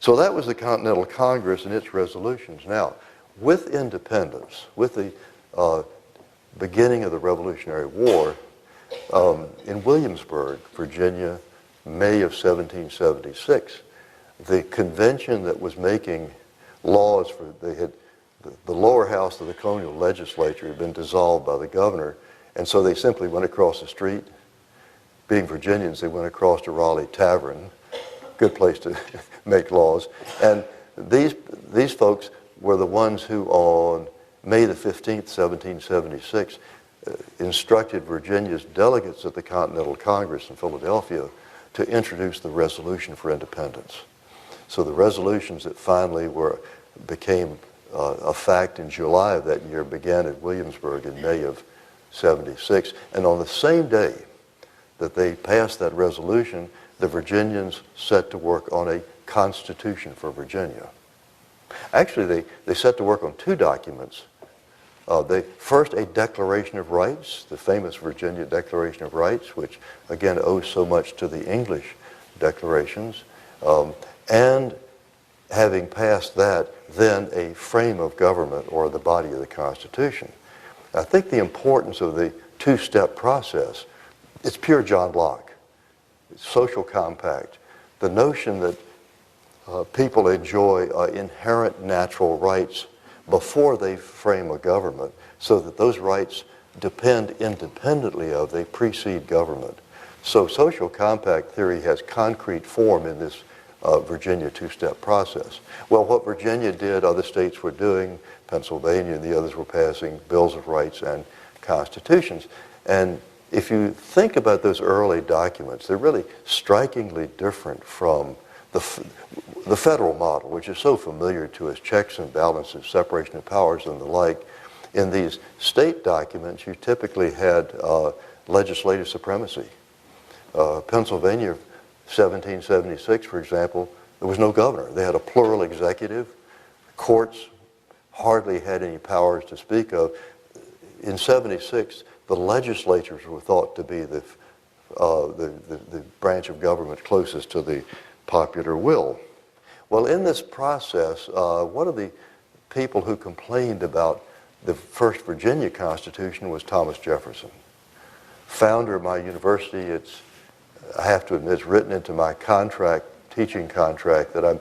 So that was the Continental Congress and its resolutions. Now, with independence, with the beginning of the Revolutionary War, in Williamsburg, Virginia, May of 1776, the convention that was making laws for, the lower house of the colonial legislature had been dissolved by the governor, and so they simply went across the street. Being Virginians, they went across to Raleigh Tavern, good place to make laws, and these folks were the ones who on May the 15th, 1776, instructed Virginia's delegates at the Continental Congress in Philadelphia to introduce the Resolution for Independence. So the resolutions that finally became a fact in July of that year began at Williamsburg in May of 76. And on the same day that they passed that resolution, the Virginians set to work on a constitution for Virginia. Actually, they set to work on two documents. First, a Declaration of Rights, the famous Virginia Declaration of Rights, which again owes so much to the English declarations. And having passed that, then a frame of government or the body of the Constitution. I think the importance of the two-step process, it's pure John Locke. It's social compact. The notion that people enjoy inherent natural rights before they frame a government, so that those rights depend independently of, they precede government. So social compact theory has concrete form in this Virginia two-step process. Well, what Virginia did, other states were doing, Pennsylvania and the others were passing bills of rights and constitutions. And if you think about those early documents, they're really strikingly different from the federal model, which is so familiar to us, checks and balances, separation of powers and the like. In these state documents, you typically had legislative supremacy. Pennsylvania, 1776, for example, there was no governor. They had a plural executive. Courts hardly had any powers to speak of. In 76, the legislatures were thought to be the branch of government closest to the popular will. Well, in this process, one of the people who complained about the first Virginia Constitution was Thomas Jefferson. Founder of my university, I have to admit, it's written into my contract, teaching contract, that I'm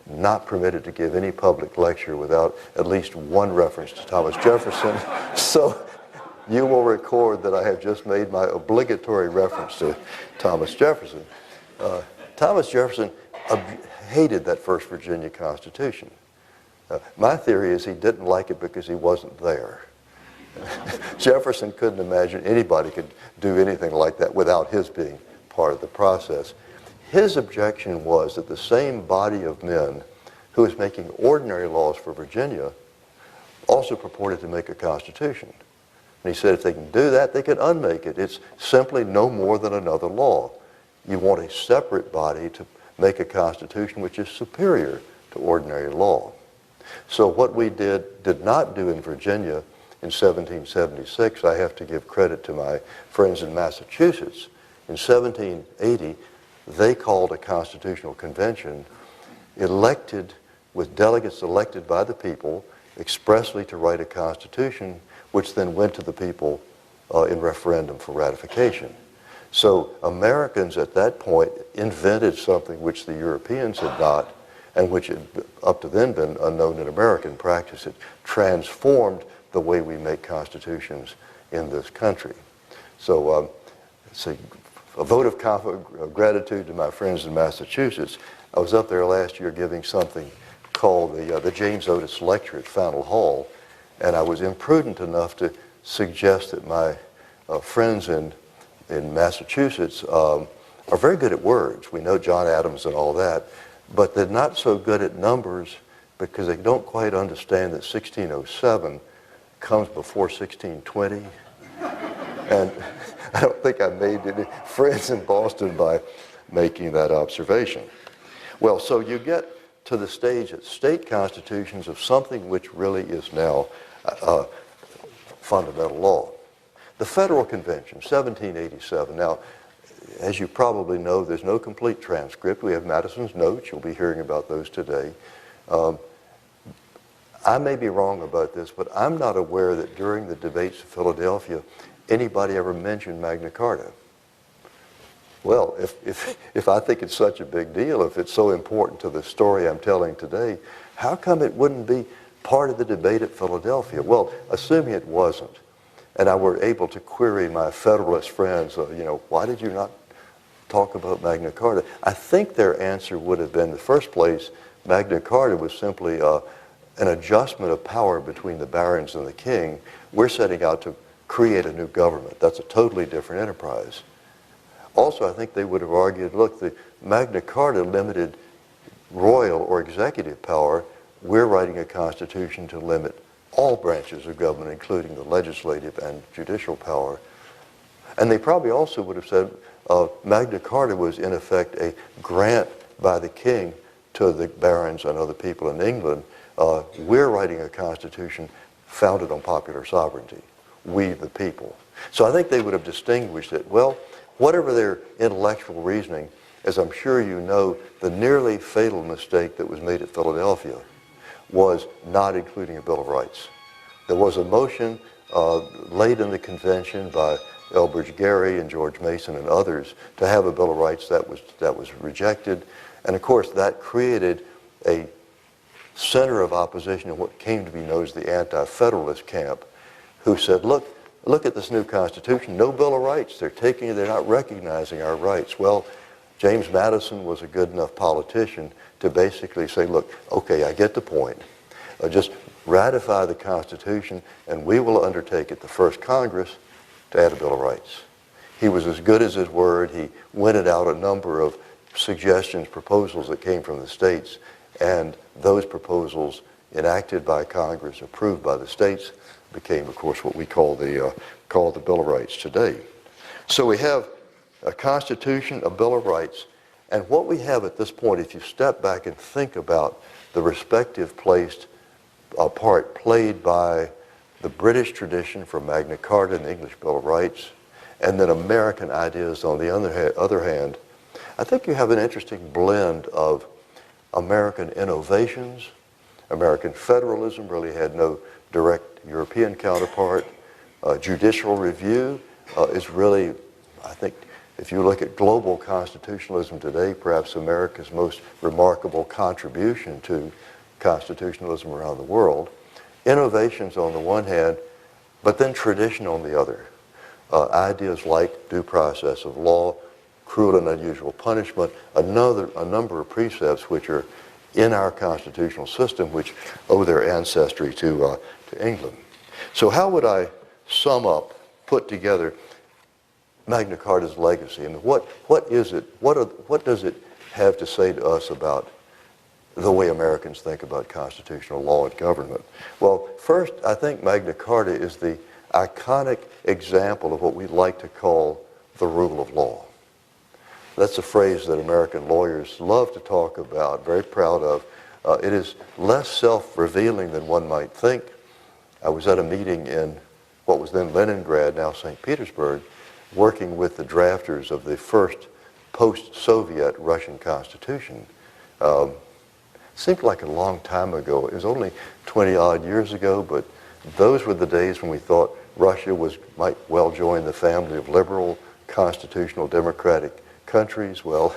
not permitted to give any public lecture without at least one reference to Thomas Jefferson. So you will record that I have just made my obligatory reference to Thomas Jefferson. Thomas Jefferson hated that first Virginia Constitution. My theory is he didn't like it because he wasn't there. Jefferson couldn't imagine anybody could do anything like that without his being part of the process. His objection was that the same body of men who was making ordinary laws for Virginia also purported to make a constitution. And he said if they can do that, they can unmake it. It's simply no more than another law. You want a separate body to make a constitution which is superior to ordinary law. So what we did not do in Virginia in 1776, I have to give credit to my friends in Massachusetts. In 1780, they called a constitutional convention elected with delegates elected by the people expressly to write a constitution, which then went to the people in referendum for ratification. So Americans at that point invented something which the Europeans had not, and which had up to then been unknown in American practice. It transformed the way we make constitutions in this country. So it's a vote of gratitude to my friends in Massachusetts. I was up there last year giving something called the James Otis Lecture at Fountain Hall, and I was imprudent enough to suggest that my friends in Massachusetts are very good at words. We know John Adams and all that, but they're not so good at numbers because they don't quite understand that 1607 comes before 1620. And I don't think I made any friends in Boston by making that observation. Well, so you get to the stage at state constitutions of something which really is now fundamental law. The Federal Convention, 1787. Now, as you probably know, there's no complete transcript. We have Madison's notes. You'll be hearing about those today. I may be wrong about this, but I'm not aware that during the debates of Philadelphia, anybody ever mentioned Magna Carta. Well, if I think it's such a big deal, if it's so important to the story I'm telling today, how come it wouldn't be part of the debate at Philadelphia? Well, assuming it wasn't, and I were able to query my Federalist friends, why did you not talk about Magna Carta? I think their answer would have been, in the first place, Magna Carta was simply an adjustment of power between the barons and the king. We're setting out to create a new government. That's a totally different enterprise. Also, I think they would have argued, look, the Magna Carta limited royal or executive power. We're writing a constitution to limit all branches of government, including the legislative and judicial power. And they probably also would have said Magna Carta was, in effect, a grant by the king to the barons and other people in England. We're writing a constitution founded on popular sovereignty, we the people. So I think they would have distinguished it. Well, whatever their intellectual reasoning, as I'm sure you know, the nearly fatal mistake that was made at Philadelphia was not including a Bill of Rights. There was a motion late in the convention by Elbridge Gerry and George Mason and others to have a Bill of Rights that was rejected. And of course that created a center of opposition in what came to be known as the anti-federalist camp, who said, look at this new Constitution, no Bill of Rights. They're not recognizing our rights. Well, James Madison was a good enough politician to basically say, look, okay, I get the point. Just ratify the Constitution and we will undertake at the first Congress to add a Bill of Rights. He was as good as his word. He winted out a number of suggestions, proposals that came from the states, and those proposals enacted by Congress, approved by the states, became, of course, what we call the Bill of Rights today. So we have a Constitution, a Bill of Rights, and what we have at this point, if you step back and think about the respective part played by the British tradition for Magna Carta and the English Bill of Rights, and then American ideas on the other hand, I think you have an interesting blend of American innovations. American federalism really had no direct European counterpart. Judicial review is really, I think, if you look at global constitutionalism today, perhaps America's most remarkable contribution to constitutionalism around the world. Innovations on the one hand, but then tradition on the other. Ideas like due process of law, cruel and unusual punishment, a number of precepts which are in our constitutional system which owe their ancestry to England. So how would I sum up, put together Magna Carta's legacy? I mean, what is it? What does it have to say to us about the way Americans think about constitutional law and government? Well, first, I think Magna Carta is the iconic example of what we like to call the rule of law. That's a phrase that American lawyers love to talk about, very proud of. It is less self-revealing than one might think. I was at a meeting in what was then Leningrad, now St. Petersburg, working with the drafters of the first post-Soviet Russian Constitution. Seemed like a long time ago. It was only 20-odd years ago, but those were the days when we thought Russia might well join the family of liberal, constitutional, democratic countries. Well,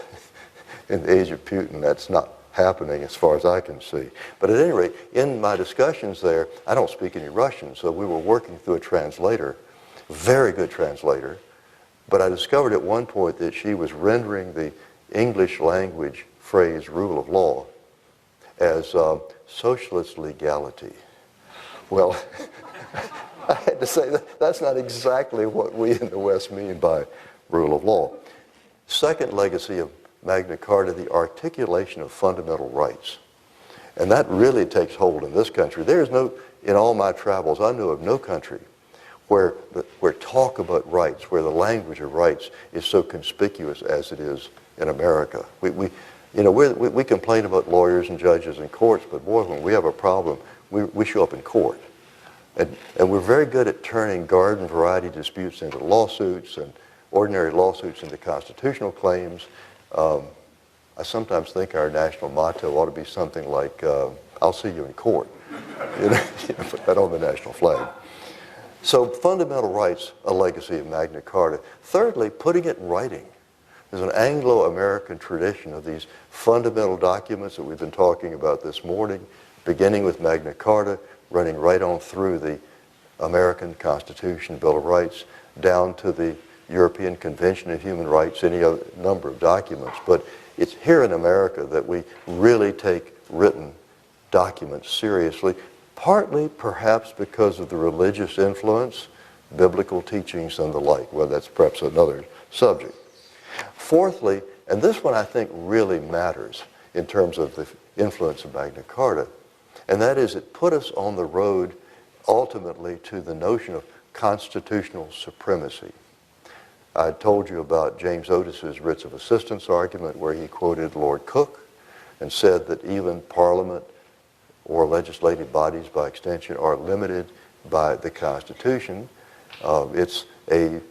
in the age of Putin, that's not happening as far as I can see. But at any rate, in my discussions there, I don't speak any Russian, so we were working through a translator, very good translator, but I discovered at one point that she was rendering the English language phrase rule of law as socialist legality. Well, I had to say that's not exactly what we in the West mean by rule of law. Second legacy of Magna Carta, the articulation of fundamental rights. And that really takes hold in this country. There is no, in all my travels, I know of no country where talk about rights, where the language of rights is so conspicuous as it is in America. We complain about lawyers and judges and courts, but boy, when we have a problem, we show up in court. And we're very good at turning garden variety disputes into lawsuits, and ordinary lawsuits into constitutional claims. I sometimes think our national motto ought to be something like, I'll see you in court. Put that on the national flag. So fundamental rights, a legacy of Magna Carta. Thirdly, putting it in writing. There's an Anglo-American tradition of these fundamental documents that we've been talking about this morning, beginning with Magna Carta, running right on through the American Constitution, Bill of Rights, down to the European Convention of Human Rights, any other number of documents. But it's here in America that we really take written documents seriously, partly perhaps because of the religious influence, biblical teachings and the like. Well, that's perhaps another subject. Fourthly, and this one I think really matters in terms of the influence of Magna Carta, and that is it put us on the road ultimately to the notion of constitutional supremacy. I told you about James Otis's writs of assistance argument where he quoted Lord Coke and said that even Parliament or legislative bodies by extension are limited by the Constitution. It's an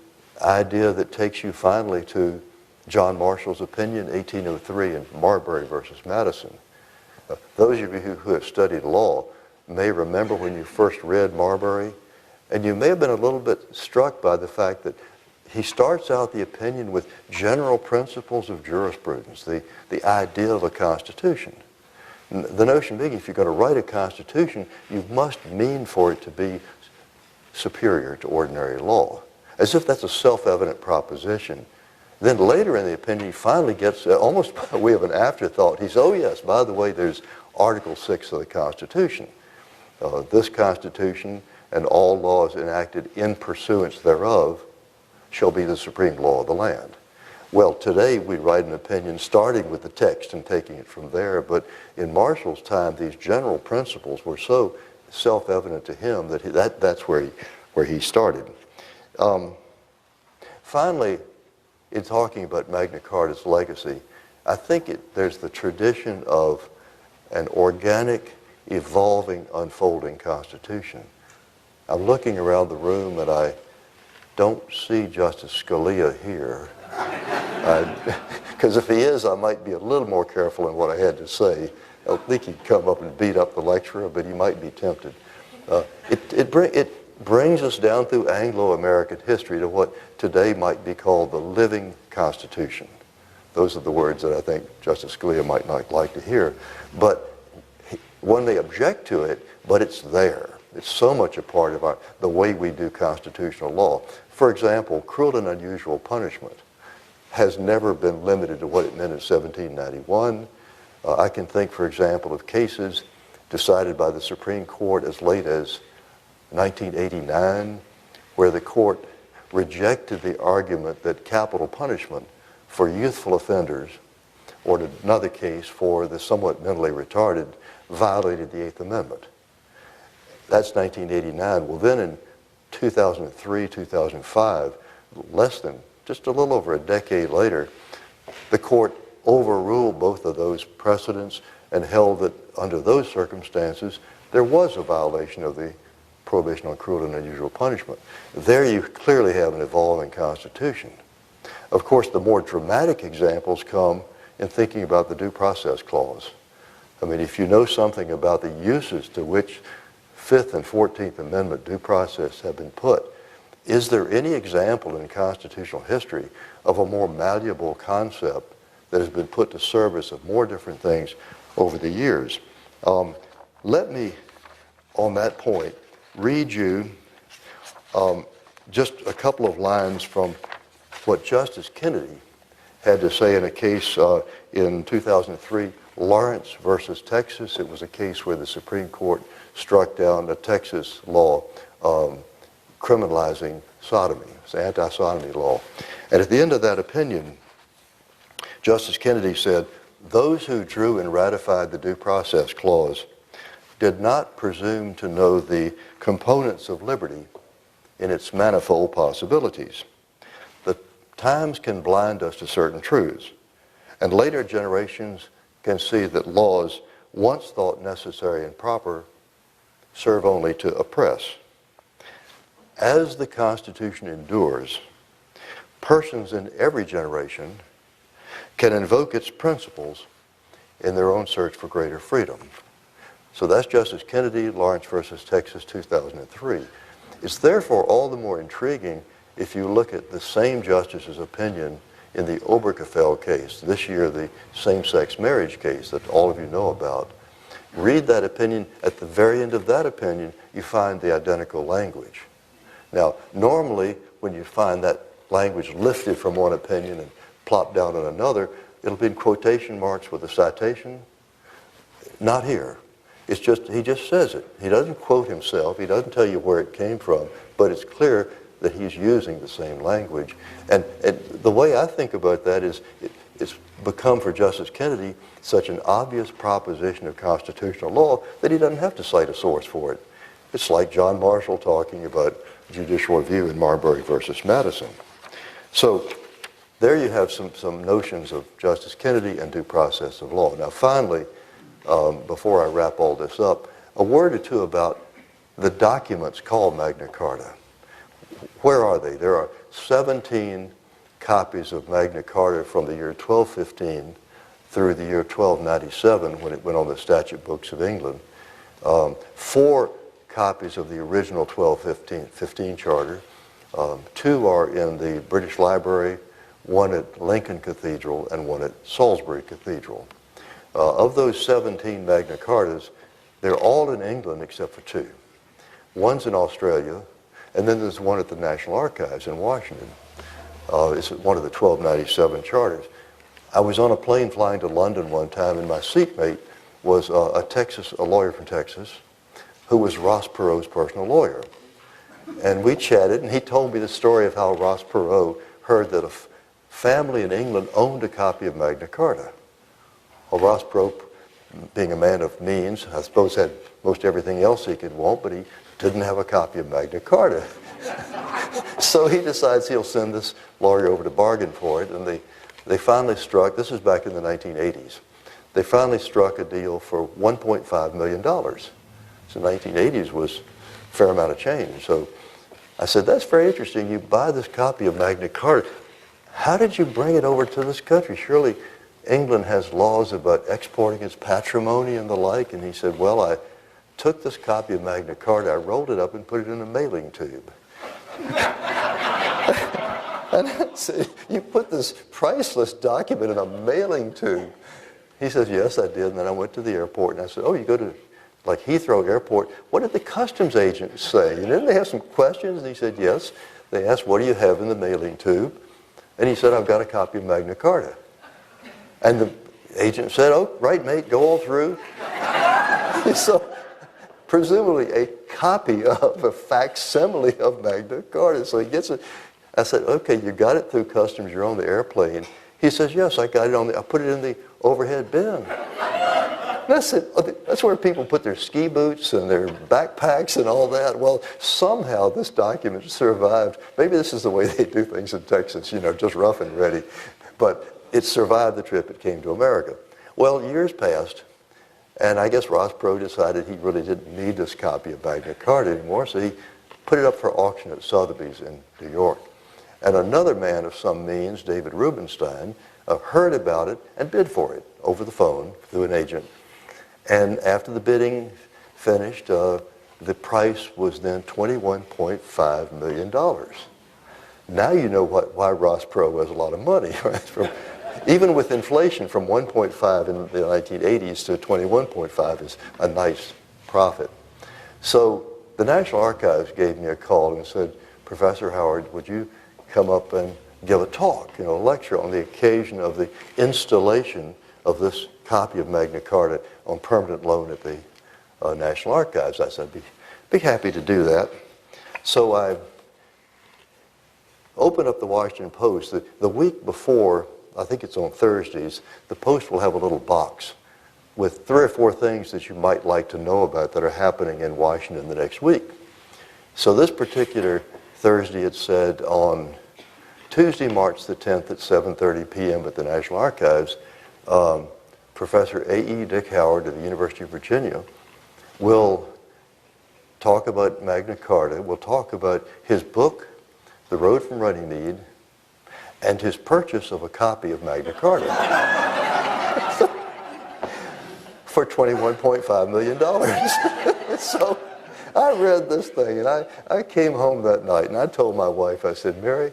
idea that takes you finally to John Marshall's opinion, 1803 in Marbury versus Madison. Those of you who have studied law may remember when you first read Marbury, and you may have been a little bit struck by the fact that he starts out the opinion with general principles of jurisprudence, the idea of a constitution. The notion being, if you're going to write a constitution, you must mean for it to be superior to ordinary law, as if that's a self-evident proposition. Then later in the opinion, he finally gets, almost by way of an afterthought, he says, oh yes, by the way, there's Article 6 of the Constitution. This Constitution and all laws enacted in pursuance thereof shall be the supreme law of the land. Well, today we write an opinion starting with the text and taking it from there, but in Marshall's time, these general principles were so self-evident to him that that's where he started. Finally, in talking about Magna Carta's legacy, I think there's the tradition of an organic, evolving, unfolding Constitution. I'm looking around the room and I don't see Justice Scalia here. Because if he is, I might be a little more careful in what I had to say. I don't think he'd come up and beat up the lecturer, but he might be tempted. It brings us down through Anglo-American history to what today might be called the living Constitution. Those are the words that I think Justice Scalia might not like to hear. But one may object to it, but it's there. It's so much a part of the way we do constitutional law. For example, cruel and unusual punishment has never been limited to what it meant in 1791. I can think, for example, of cases decided by the Supreme Court as late as 1989, where the court rejected the argument that capital punishment for youthful offenders, or in another case for the somewhat mentally retarded, violated the Eighth Amendment. That's 1989. Well, then in 2003, 2005, just a little over a decade later, the court overruled both of those precedents and held that under those circumstances, there was a violation of the prohibition on cruel and unusual punishment. There you clearly have an evolving constitution. Of course, the more dramatic examples come in thinking about the Due Process Clause. I mean, if you know something about the uses to which Fifth and 14th Amendment due process have been put, is there any example in constitutional history of a more malleable concept that has been put to service of more different things over the years? Let me, on that point, read you just a couple of lines from what Justice Kennedy had to say in a case in 2003, Lawrence versus Texas. It was a case where the Supreme Court struck down a Texas law criminalizing sodomy. It's an anti-sodomy law. And at the end of that opinion, Justice Kennedy said, those who drew and ratified the Due Process Clause did not presume to know the components of liberty in its manifold possibilities. The times can blind us to certain truths, and later generations can see that laws once thought necessary and proper serve only to oppress. As the Constitution endures, persons in every generation can invoke its principles in their own search for greater freedom. So that's Justice Kennedy, Lawrence versus Texas, 2003. It's therefore all the more intriguing if you look at the same justice's opinion in the Obergefell case, this year the same-sex marriage case that all of you know about. Read that opinion. At the very end of that opinion, you find the identical language. Now, normally, when you find that language lifted from one opinion and plopped down on another, it'll be in quotation marks with a citation. Not here. It's just, he just says it. He doesn't quote himself. He doesn't tell you where it came from, but it's clear that he's using the same language. And the way I think about that is it's become for Justice Kennedy such an obvious proposition of constitutional law that he doesn't have to cite a source for it. It's like John Marshall talking about judicial review in Marbury versus Madison. So there you have some notions of Justice Kennedy and due process of law. Now finally, before I wrap all this up, a word or two about the documents called Magna Carta. Where are they? There are 17 copies of Magna Carta from the year 1215 through the year 1297 when it went on the statute books of England. 4 copies of the original 1215 charter. 2 are in the British Library, 1 at Lincoln Cathedral and 1 at Salisbury Cathedral. Of those 17 Magna Cartas, they're all in England except for 2. One's in Australia, and then there's one at the National Archives in Washington. It's one of the 1297 charters. I was on a plane flying to London one time, and my seatmate was a lawyer from Texas, who was Ross Perot's personal lawyer. And we chatted, and he told me the story of how Ross Perot heard that a family in England owned a copy of Magna Carta. Well, Ross Perot, being a man of means, I suppose had most everything else he could want, but he didn't have a copy of Magna Carta. So he decides he'll send this lawyer over to bargain for it, and they finally struck, this is back in the 1980s, they finally struck a deal for $1.5 million. So 1980s was a fair amount of change. So I said, that's very interesting. You buy this copy of Magna Carta. How did you bring it over to this country? Surely England has laws about exporting its patrimony and the like. And he said, well, I took this copy of Magna Carta, I rolled it up and put it in a mailing tube. And I said, you put this priceless document in a mailing tube? He says, yes, I did. And then I went to the airport and I said, oh, you go to like Heathrow Airport, what did the customs agents say? And didn't they have some questions? And he said, yes. They asked, what do you have in the mailing tube? And he said, I've got a copy of Magna Carta. And the agent said, oh, right, mate, go all through. So presumably a copy of a facsimile of Magna Carta. So he gets it. I said, okay, you got it through customs, you're on the airplane. He says, yes, I got it I put it in the overhead bin. That's it. That's where people put their ski boots and their backpacks and all that. Well, somehow this document survived. Maybe this is the way they do things in Texas, just rough and ready. But it survived the trip. It came to America. Well, years passed, and I guess Ross Perot decided he really didn't need this copy of Magna Carta anymore, so he put it up for auction at Sotheby's in New York. And another man of some means, David Rubenstein, heard about it and bid for it over the phone through an agent. And after the bidding finished, the price was then $21.5 million. Now you know why Ross Perot has a lot of money, right? Even with inflation, from 1.5 in the 1980s to 21.5 is a nice profit. So the National Archives gave me a call and said, Professor Howard, would you come up and give a talk, a lecture on the occasion of the installation of this copy of Magna Carta on permanent loan at the National Archives? I said, I'd be happy to do that. So I opened up the Washington Post. The week before, I think it's on Thursdays, the Post will have a little box with 3 or 4 things that you might like to know about that are happening in Washington the next week. So this particular Thursday, it said on Tuesday, March the 10th at 7:30 p.m. at the National Archives, Professor A.E. Dick Howard of the University of Virginia will talk about Magna Carta, will talk about his book, The Road from Runnymede, and his purchase of a copy of Magna Carta for $21.5 million. So I read this thing, and I came home that night, and I told my wife, I said, Mary,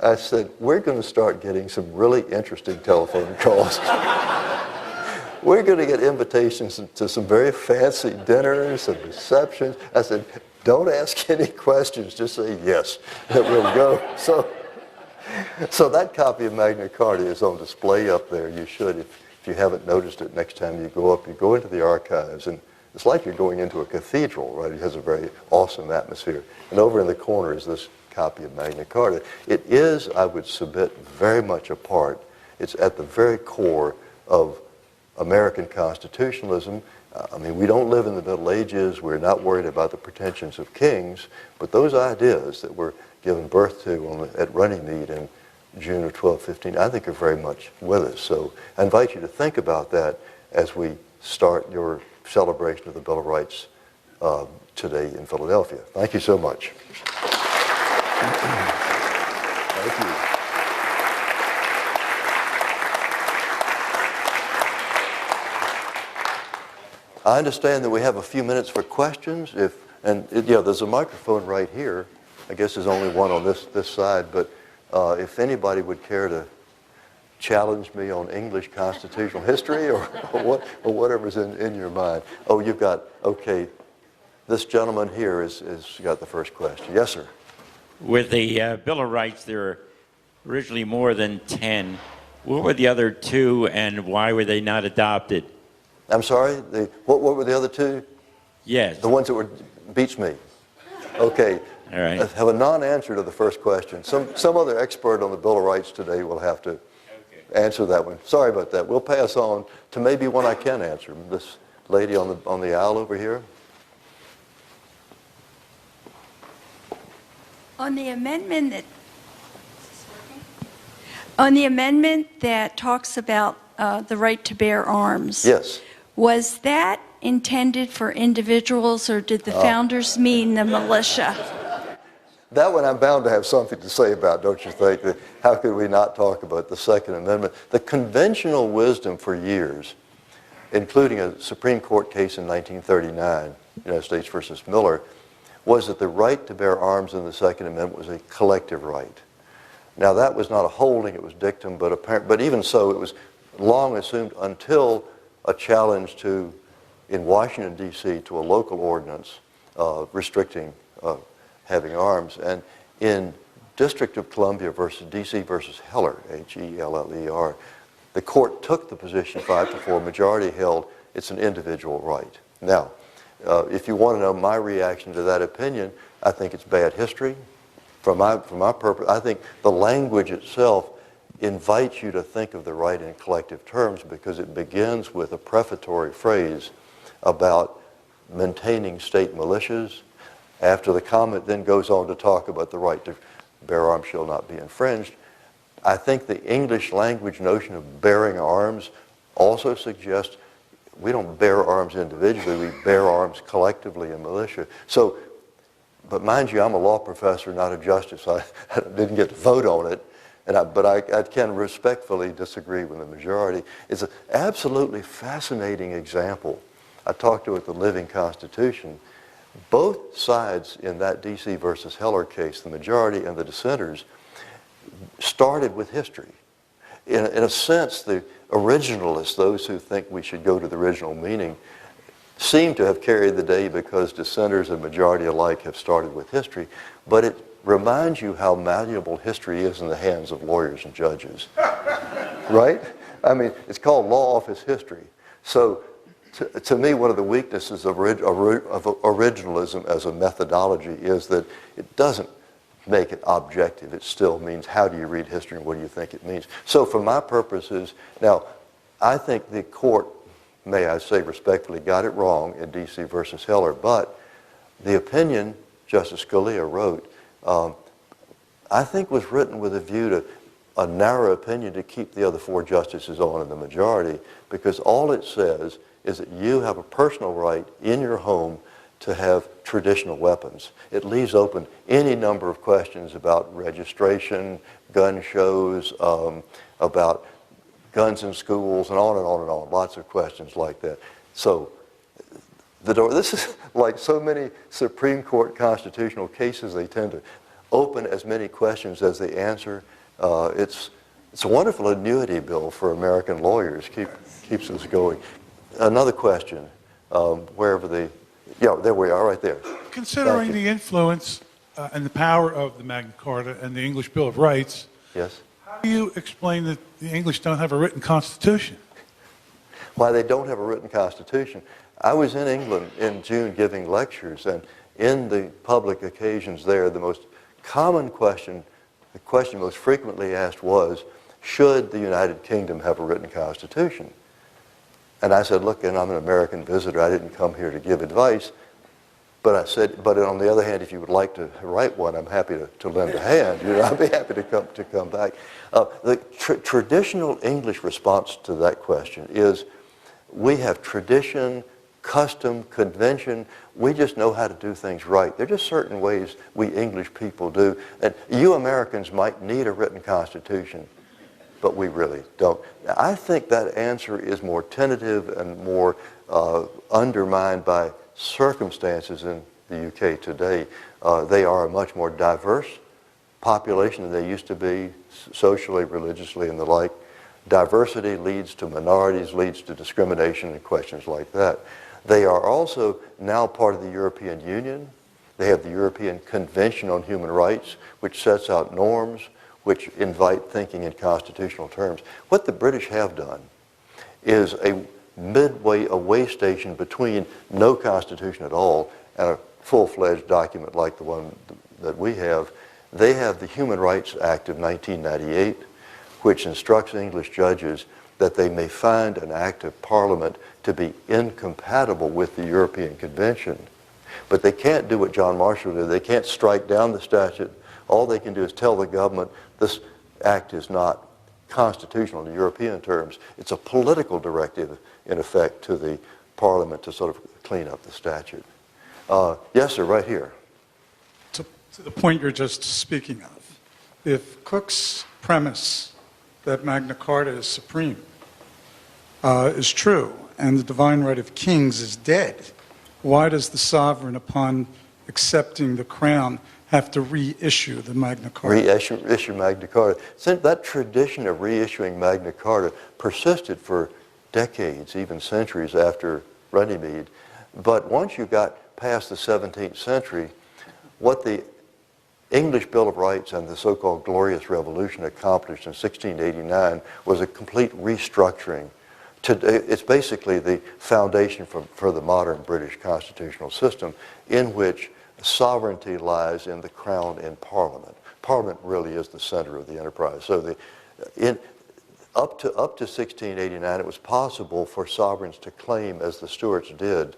I said, we're going to start getting some really interesting telephone calls. We're going to get invitations to some very fancy dinners and receptions. I said, don't ask any questions, just say yes, and we'll go. So that copy of Magna Carta is on display up there. You should, if you haven't noticed it, next time you go into the archives, and it's like you're going into a cathedral, right? It has a very awesome atmosphere. And over in the corner is this copy of Magna Carta. It is, I would submit, very much a part. It's at the very core of American constitutionalism. I mean, we don't live in the Middle Ages. We're not worried about the pretensions of kings. But those ideas that were given birth to at Runnymede in June of 1215, I think are very much with us. So I invite you to think about that as we start your celebration of the Bill of Rights today in Philadelphia. Thank you so much. Thank you. I understand that we have a few minutes for questions. There's a microphone right here. I guess there's only one on this side, but if anybody would care to challenge me on English constitutional history or whatever's in your mind. Oh, you've got, okay, this gentleman here has got the first question. Yes, sir. With the Bill of Rights, there are originally more than 10. What were the other 2, and why were they not adopted? I'm sorry? What were the other 2? Yes. The ones that beats me. Okay. All right. I have a non-answer to the first question. Some other expert on the Bill of Rights today will have to answer that one. Sorry about that. We'll pass on to maybe one I can answer. This lady on the aisle over here. On the amendment that talks about the right to bear arms. Yes. Was that intended for individuals, or did the founders mean the militia? That one I'm bound to have something to say about, don't you think? How could we not talk about the Second Amendment? The conventional wisdom for years, including a Supreme Court case in 1939, United States versus Miller, was that the right to bear arms in the Second Amendment was a collective right. Now that was not a holding, it was dictum, but even so, it was long assumed until a challenge in Washington, D.C. to a local ordinance restricting having arms. And in District of Columbia versus D.C. versus Heller, H-E-L-L-E-R, the court took the position 5-4, majority held it's an individual right. Now, if you want to know my reaction to that opinion, I think it's bad history. For my purpose, I think the language itself invites you to think of the right in collective terms because it begins with a prefatory phrase about maintaining state militias. After the comment then goes on to talk about the right to bear arms shall not be infringed. I think the English language notion of bearing arms also suggests we don't bear arms individually, we bear arms collectively in militia. So, but mind you, I'm a law professor, not a justice. I didn't get to vote on it, but I can respectfully disagree with the majority. It's an absolutely fascinating example. I talked to it, the Living Constitution. Both sides in that D.C. versus Heller case, the majority and the dissenters, started with history. In a sense, the originalists, those who think we should go to the original meaning, seem to have carried the day because dissenters and majority alike have started with history. But it reminds you how malleable history is in the hands of lawyers and judges. Right? I mean, it's called law office history. So to me, one of the weaknesses of originalism as a methodology is that it doesn't make it objective. It still means how do you read history and what do you think it means. So for my purposes, now, I think the court, may I say respectfully, got it wrong in D.C. versus Heller, but the opinion Justice Scalia wrote, I think was written with a view to a narrow opinion to keep the other 4 justices on in the majority, because all it says is that you have a personal right in your home to have traditional weapons. It leaves open any number of questions about registration, gun shows, about guns in schools, and on and on and on. Lots of questions like that. So this is like so many Supreme Court constitutional cases. They tend to open as many questions as they answer. It's a wonderful annuity bill for American lawyers. Keeps us going. Another question, wherever yeah, there we are, right there. Considering the influence and the power of the Magna Carta and the English Bill of Rights, Yes? how do you explain that the English don't have a written constitution? Why they don't have a written constitution. I was in England in June giving lectures, and in the public occasions there, the most common question, the question most frequently asked was, should the United Kingdom have a written constitution? And I said, look, and I'm an American visitor, I didn't come here to give advice, but I said, but on the other hand, if you would like to write one, I'm happy to lend a hand. You know, I'd be happy to come back. The traditional English response to that question is, we have tradition, custom, convention. We just know how to do things right. There are just certain ways we English people do. And you Americans might need a written constitution, but we really don't. I think that answer is more tentative and more undermined by circumstances in the UK today. They are a much more diverse population than they used to be, socially, religiously, and the like. Diversity leads to minorities, leads to discrimination and questions like that. They are also now part of the European Union. They have the European Convention on Human Rights, which sets out norms, which invite thinking in constitutional terms. What the British have done is a midway, a way station between no constitution at all and a full-fledged document like the one that we have. They have the Human Rights Act of 1998, which instructs English judges that they may find an act of Parliament to be incompatible with the European Convention. But they can't do what John Marshall did. They can't strike down the statute. All they can do is tell the government this act is not constitutional in European terms. It's a political directive, in effect, to the Parliament to sort of clean up the statute. Yes, sir, right here. To the point you're just speaking of, if Cook's premise that Magna Carta is supreme is true, and the divine right of kings is dead, why does the sovereign, upon accepting the crown, have to reissue the Magna Carta? Reissue Magna Carta. Since that tradition of reissuing Magna Carta persisted for decades, even centuries after Runnymede. But once you got past the 17th century, what the English Bill of Rights and the so-called Glorious Revolution accomplished in 1689 was a complete restructuring. It's basically the foundation for the modern British constitutional system, in which sovereignty lies in the crown and Parliament. Parliament really is the center of the enterprise. So up to 1689, it was possible for sovereigns to claim, as the Stuarts did,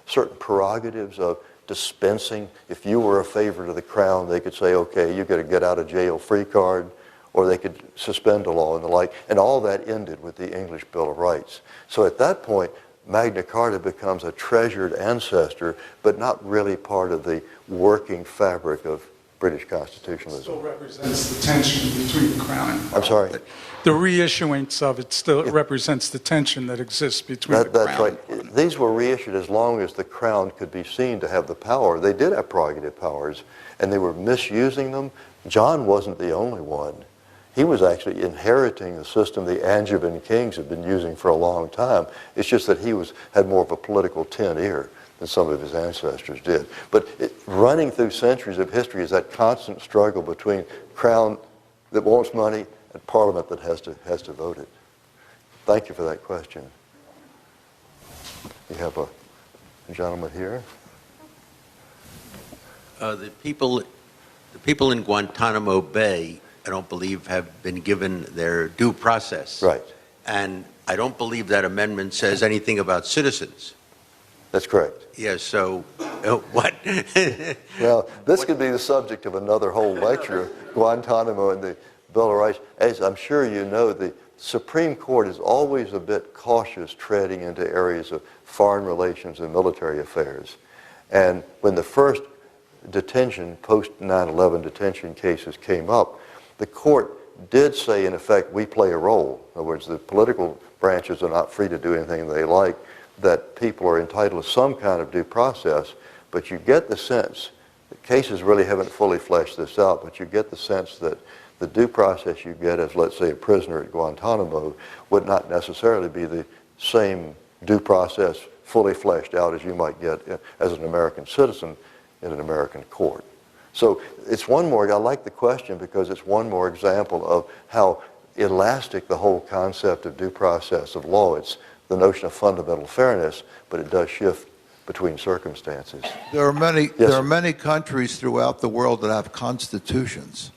certain prerogatives of dispensing. If you were a favorite of the crown, they could say, okay, you get a get out of jail free card, or they could suspend a law and the like, and all that ended with the English Bill of Rights. So at that point, Magna Carta becomes a treasured ancestor, but not really part of the working fabric of British constitutionalism. It still represents the tension between the crown and I'm sorry? the reissuance of it still represents the tension that exists between the crown. That's right. These were reissued as long as the crown could be seen to have the power. They did have prerogative powers, and they were misusing them. John wasn't the only one. He was actually inheriting the system the Angevin kings had been using for a long time. It's just that he had more of a political tin ear than some of his ancestors did. But running through centuries of history is that constant struggle between crown that wants money and Parliament that has to vote it. Thank you for that question. You have a gentleman here. The people in Guantanamo Bay, I don't believe, have been given their due process. Right. And I don't believe that amendment says anything about citizens. That's correct. Yes, so what? Now, this could be the subject of another whole lecture, Guantanamo and the Bill of Rights. As I'm sure you know, the Supreme Court is always a bit cautious treading into areas of foreign relations and military affairs. And when the first detention, post 9/11 detention cases came up, the court did say, in effect, we play a role. In other words, the political branches are not free to do anything they like, that people are entitled to some kind of due process, but you get the sense, the cases really haven't fully fleshed this out, but you get the sense that the due process you get as, let's say, a prisoner at Guantanamo would not necessarily be the same due process fully fleshed out as you might get as an American citizen in an American court. So it's one more, I like the question because it's one more example of how elastic the whole concept of due process of law. It's the notion of fundamental fairness, but it does shift between circumstances. There are many, Yes, there sir. are many countries throughout the world that have constitutions.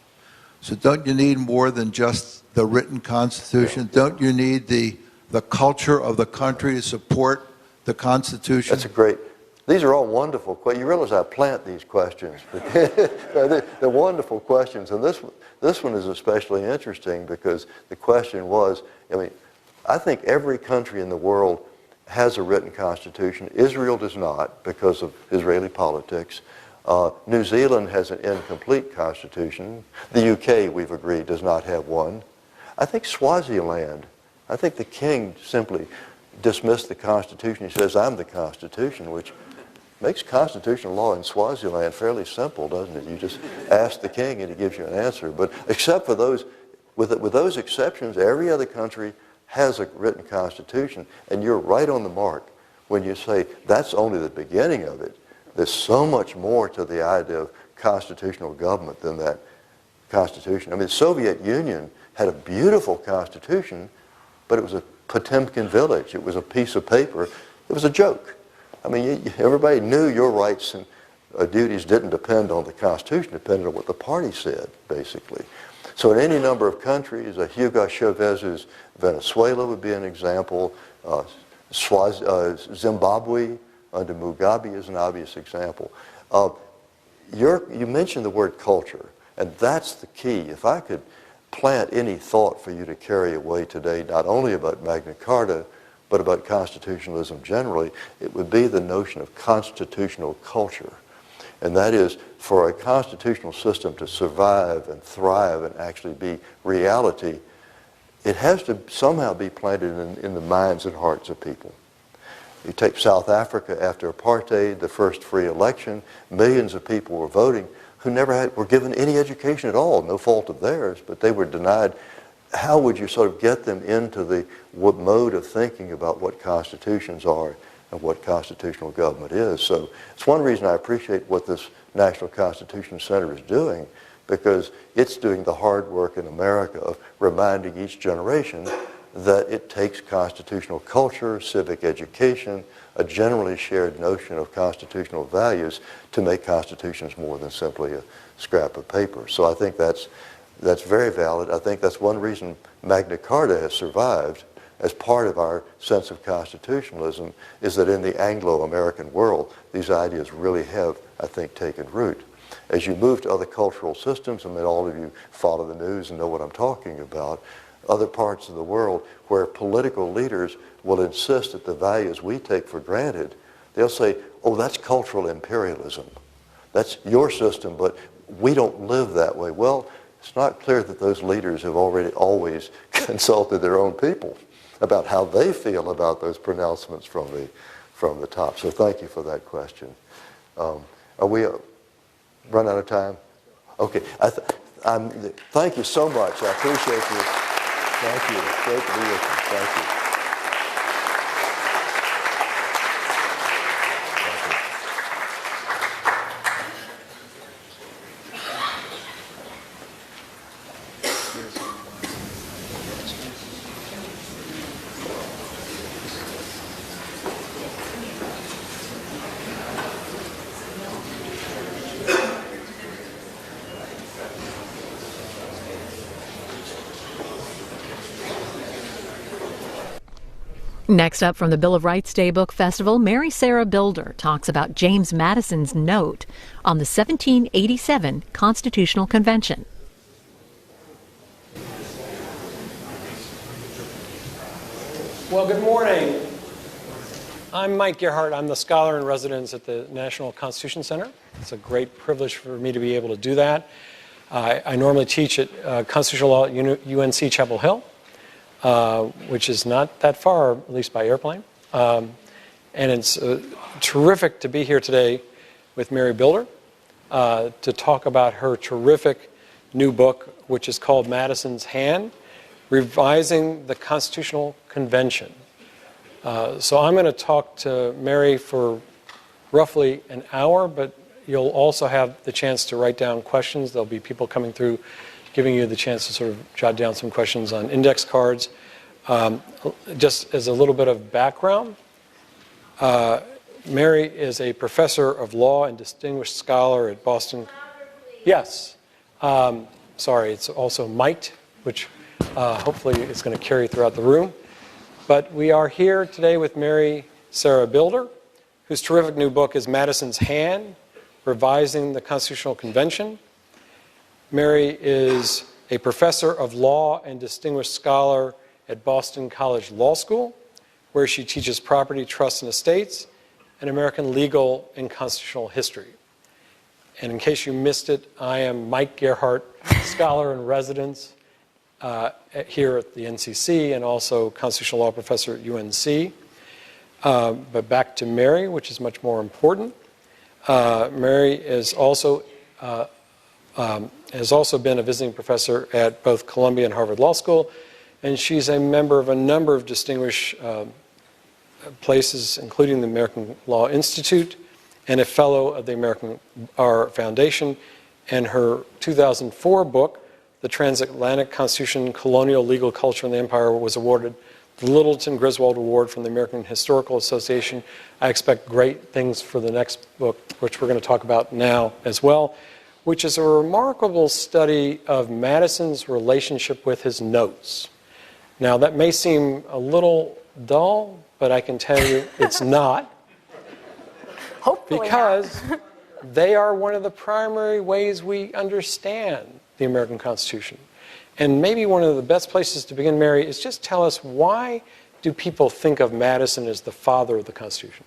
So don't you need more than just the written constitution? Don't you need the culture of the country to support the constitution? That's a great, these are all wonderful questions. You realize I plant these questions. They're wonderful questions. And this one is especially interesting because the question was, I mean, I think every country in the world has a written constitution. Israel does not because of Israeli politics. New Zealand has an incomplete constitution. The UK, we've agreed, does not have one. I think Swaziland, I think the king simply dismissed the constitution. He says, I'm the constitution, which makes constitutional law in Swaziland fairly simple, doesn't it? You just ask the king and he gives you an answer. But except for those, with those exceptions, every other country has a written constitution. And you're right on the mark when you say that's only the beginning of it. There's so much more to the idea of constitutional government than that constitution. I mean, the Soviet Union had a beautiful constitution, but it was a Potemkin village. It was a piece of paper. It was a joke. I mean, everybody knew your rights and duties didn't depend on the Constitution, depended on what the party said, basically. So in any number of countries, Hugo Chavez's Venezuela would be an example. Zimbabwe under Mugabe is an obvious example. You mentioned the word culture, and that's the key. If I could plant any thought for you to carry away today, not only about Magna Carta, but about constitutionalism generally, it would be the notion of constitutional culture. And that is, for a constitutional system to survive and thrive and actually be reality, it has to somehow be planted in the minds and hearts of people. You take South Africa after apartheid, the first free election, millions of people were voting who never were given any education at all, no fault of theirs, but they were denied. How would you sort of get them into the mode of thinking about what constitutions are and what constitutional government is? So it's one reason I appreciate what this National Constitution Center is doing, because it's doing the hard work in America of reminding each generation that it takes constitutional culture, civic education, a generally shared notion of constitutional values to make constitutions more than simply a scrap of paper. So I think that's very valid. I think that's one reason Magna Carta has survived as part of our sense of constitutionalism, is that in the Anglo-American world, these ideas really have, I think, taken root. As you move to other cultural systems, I mean, all of you follow the news and know what I'm talking about, other parts of the world where political leaders will insist that the values we take for granted, they'll say, oh, that's cultural imperialism. That's your system, but we don't live that way. Well, it's not clear that those leaders have always consulted their own people about how they feel about those pronouncements from the top. So thank you for that question. Are we run out of time? Okay. Thank you so much. I appreciate you. Thank you. Great to be with you. Thank you. Next up from the Bill of Rights Day Book Festival, Mary Sarah Bilder talks about James Madison's note on the 1787 Constitutional Convention. Well, good morning. I'm Mike Gerhardt. I'm the scholar in residence at the National Constitution Center. It's a great privilege for me to be able to do that. I normally teach at Constitutional Law at UNC Chapel Hill, which is not that far, at least by airplane. And it's terrific to be here today with Mary Bilder to talk about her terrific new book, which is called Madison's Hand, Revising the Constitutional Convention. So I'm going to talk to Mary for roughly an hour, but you'll also have the chance to write down questions. There'll be people coming through giving you the chance to sort of jot down some questions on index cards. Just as a little bit of background, Mary is a professor of law and distinguished scholar at Boston. Yes. Sorry, it's also mic'd, which hopefully is going to carry throughout the room. But we are here today with Mary Sarah Bilder, whose terrific new book is Madison's Hand, Revising the Constitutional Convention. Mary is a professor of law and distinguished scholar at Boston College Law School, where she teaches property, trusts, and estates, and American legal and constitutional history. And in case you missed it, I am Mike Gerhardt, scholar in residence here at the NCC and also constitutional law professor at UNC. But back to Mary, which is much more important. Mary is also has also been a visiting professor at both Columbia and Harvard Law School, and she's a member of a number of distinguished places, including the American Law Institute, and a fellow of the American Bar Foundation. And her 2004 book, The Transatlantic Constitution, Colonial Legal Culture in the Empire, was awarded the Littleton Griswold Award from the American Historical Association. I expect great things for the next book, which we're going to talk about now as well, which is a remarkable study of Madison's relationship with his notes. Now, that may seem a little dull, but I can tell you it's not. Hopefully because they are one of the primary ways we understand the American Constitution. And maybe one of the best places to begin, Mary, is just tell us, why do people think of Madison as the father of the Constitution?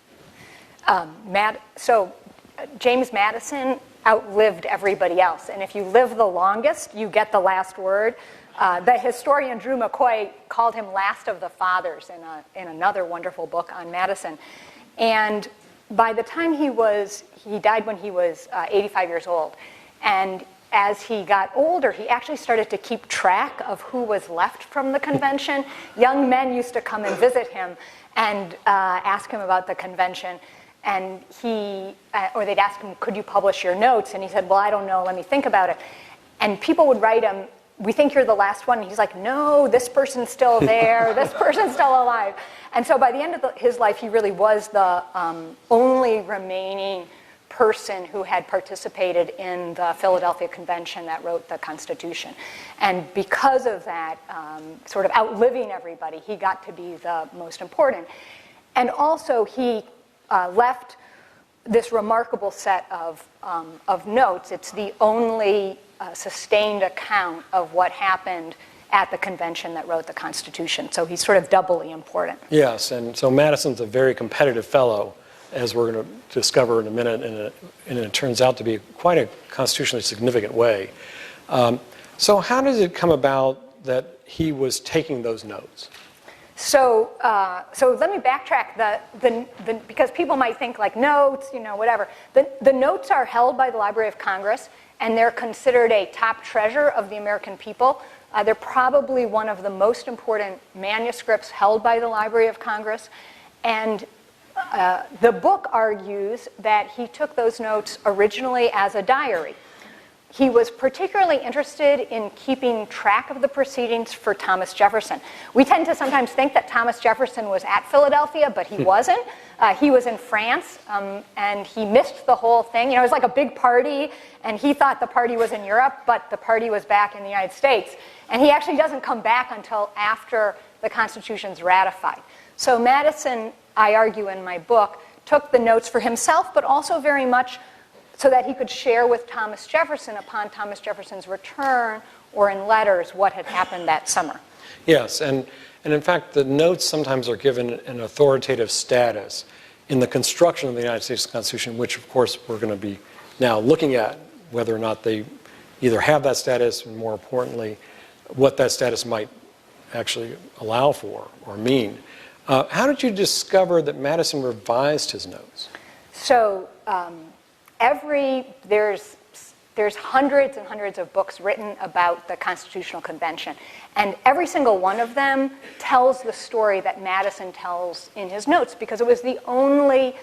James Madison outlived everybody else. And if you live the longest, you get the last word. The historian Drew McCoy called him last of the fathers in another wonderful book on Madison. And by the time he died when he was 85 years old. And as he got older, he actually started to keep track of who was left from the convention. Young men used to come and visit him and ask him about the convention. And or they'd ask him, could you publish your notes? And he said, well, I don't know, let me think about it. And people would write him, we think you're the last one. And he's like, no, this person's still there, this person's still alive. And so by the end of his life, he really was the only remaining person who had participated in the Philadelphia Convention that wrote the Constitution. And because of that, sort of outliving everybody, he got to be the most important. And also, he left this remarkable set of notes. It's the only sustained account of what happened at the convention that wrote the Constitution. So he's sort of doubly important. Yes, and so Madison's a very competitive fellow, as we're going to discover in a minute, and it turns out to be quite a constitutionally significant way. So how did it come about that he was taking those notes? So let me backtrack. Because people might think like notes, whatever. The notes are held by the Library of Congress, and they're considered a top treasure of the American people. They're probably one of the most important manuscripts held by the Library of Congress. And the book argues that he took those notes originally as a diary. He was particularly interested in keeping track of the proceedings for Thomas Jefferson. We tend to sometimes think that Thomas Jefferson was at Philadelphia, but he wasn't. He was in France, and he missed the whole thing. It was like a big party, and he thought the party was in Europe, but the party was back in the United States. And he actually doesn't come back until after the Constitution's ratified. So Madison, I argue in my book, took the notes for himself, but also very much so that he could share with Thomas Jefferson upon Thomas Jefferson's return or in letters what had happened that summer. Yes, and And in fact, the notes sometimes are given an authoritative status in the construction of the United States Constitution, which of course we're going to be now looking at whether or not they either have that status, and more importantly, what that status might actually allow for or mean. How did you discover that Madison revised his notes? So there's hundreds and hundreds of books written about the Constitutional Convention, and every single one of them tells the story that Madison tells in his notes, because it was the only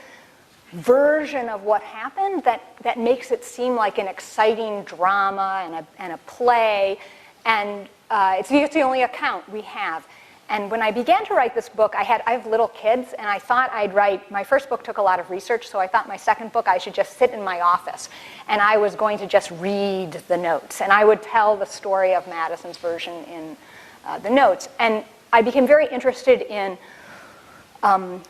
version of what happened that makes it seem like an exciting drama and a play, and it's the only account we have. And when I began to write this book, I have little kids, and I thought I'd write, my first book took a lot of research, so I thought my second book I should just sit in my office, and I was going to just read the notes, and I would tell the story of Madison's version in the notes. And I became very interested in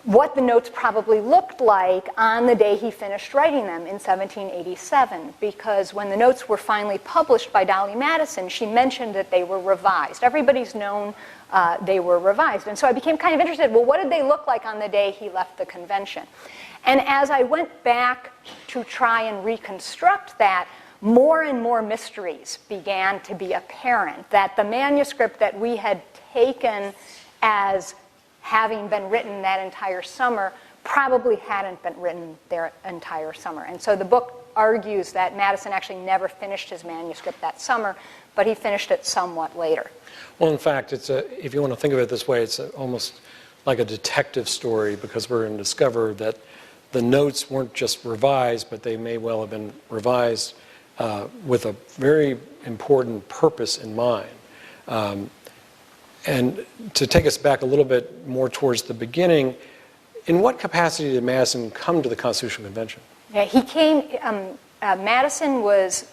what the notes probably looked like on the day he finished writing them in 1787, because when the notes were finally published by Dolly Madison, she mentioned that they were revised. Everybody's known they were revised. And so I became kind of interested, well, what did they look like on the day he left the convention? And as I went back to try and reconstruct that, more and more mysteries began to be apparent, that the manuscript that we had taken as having been written that entire summer probably hadn't been written their entire summer. And so the book argues that Madison actually never finished his manuscript that summer, but he finished it somewhat later. Well, in fact, if you want to think of it this way, it's almost like a detective story, because we're going to discover that the notes weren't just revised, but they may well have been revised with a very important purpose in mind. And to take us back a little bit more towards the beginning, in what capacity did Madison come to the Constitutional Convention? Yeah, he came, Madison was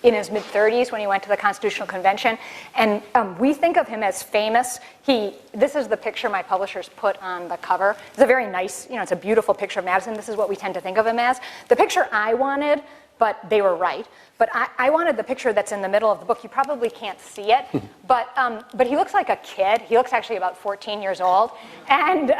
in his mid-30s when he went to the Constitutional Convention, and we think of him as famous. This is the picture my publishers put on the cover. It's a very nice, it's a beautiful picture of Madison. This is what we tend to think of him as. The picture I wanted, but they were right, but I wanted the picture that's in the middle of the book. You probably can't see it, but he looks like a kid. He looks actually about 14 years old, and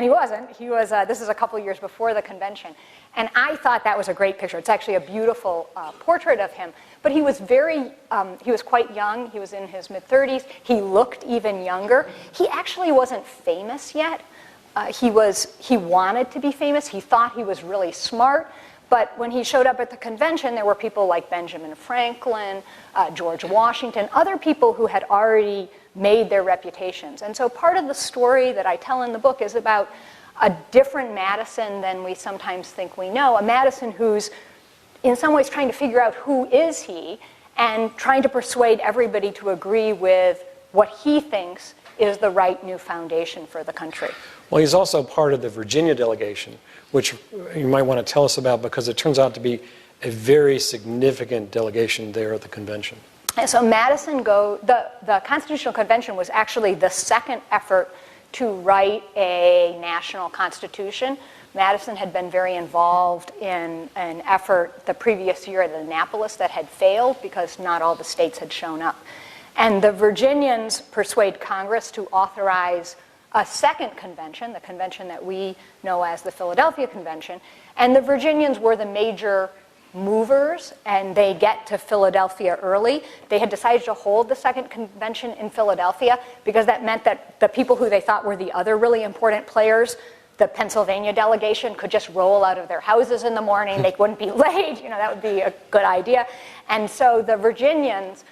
he wasn't. He was, this is a couple years before the convention. And I thought that was a great picture. It's actually a beautiful portrait of him. But he was he was quite young. He was in his mid-30s. He looked even younger. He actually wasn't famous yet. He wanted to be famous. He thought he was really smart. But when he showed up at the convention, there were people like Benjamin Franklin, George Washington, other people who had already made their reputations. And so part of the story that I tell in the book is about a different Madison than we sometimes think we know, a Madison who's in some ways trying to figure out who is he and trying to persuade everybody to agree with what he thinks is the right new foundation for the country. Well, he's also part of the Virginia delegation, which you might want to tell us about, because it turns out to be a very significant delegation there at the convention. And so Madison the Constitutional Convention was actually the second effort to write a national constitution. Madison had been very involved in an effort the previous year at Annapolis that had failed because not all the states had shown up. And the Virginians persuade Congress to authorize a second convention, the convention that we know as the Philadelphia Convention. And the Virginians were the major movers, and they get to Philadelphia early. They had decided to hold the second convention in Philadelphia because that meant that the people who they thought were the other really important players, the Pennsylvania delegation, could just roll out of their houses in the morning. They wouldn't be late. That would be a good idea. And so the Virginians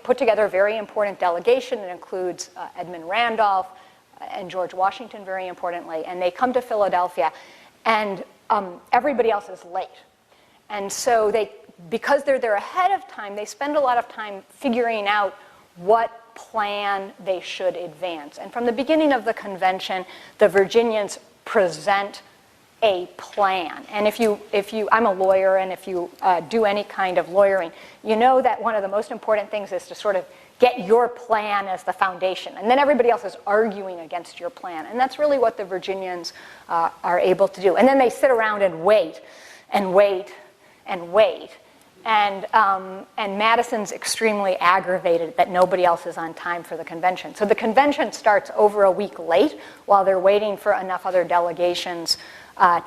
put together a very important delegation. It includes Edmund Randolph and George Washington, very importantly. And they come to Philadelphia, and everybody else is late. And so because they're there ahead of time, they spend a lot of time figuring out what plan they should advance. And from the beginning of the convention, the Virginians present a plan. And I'm a lawyer, and if you do any kind of lawyering, you know that one of the most important things is to sort of get your plan as the foundation. And then everybody else is arguing against your plan. And that's really what the Virginians are able to do. And then they sit around and wait and wait and wait. And Madison's extremely aggravated that nobody else is on time for the convention. So the convention starts over a week late while they're waiting for enough other delegations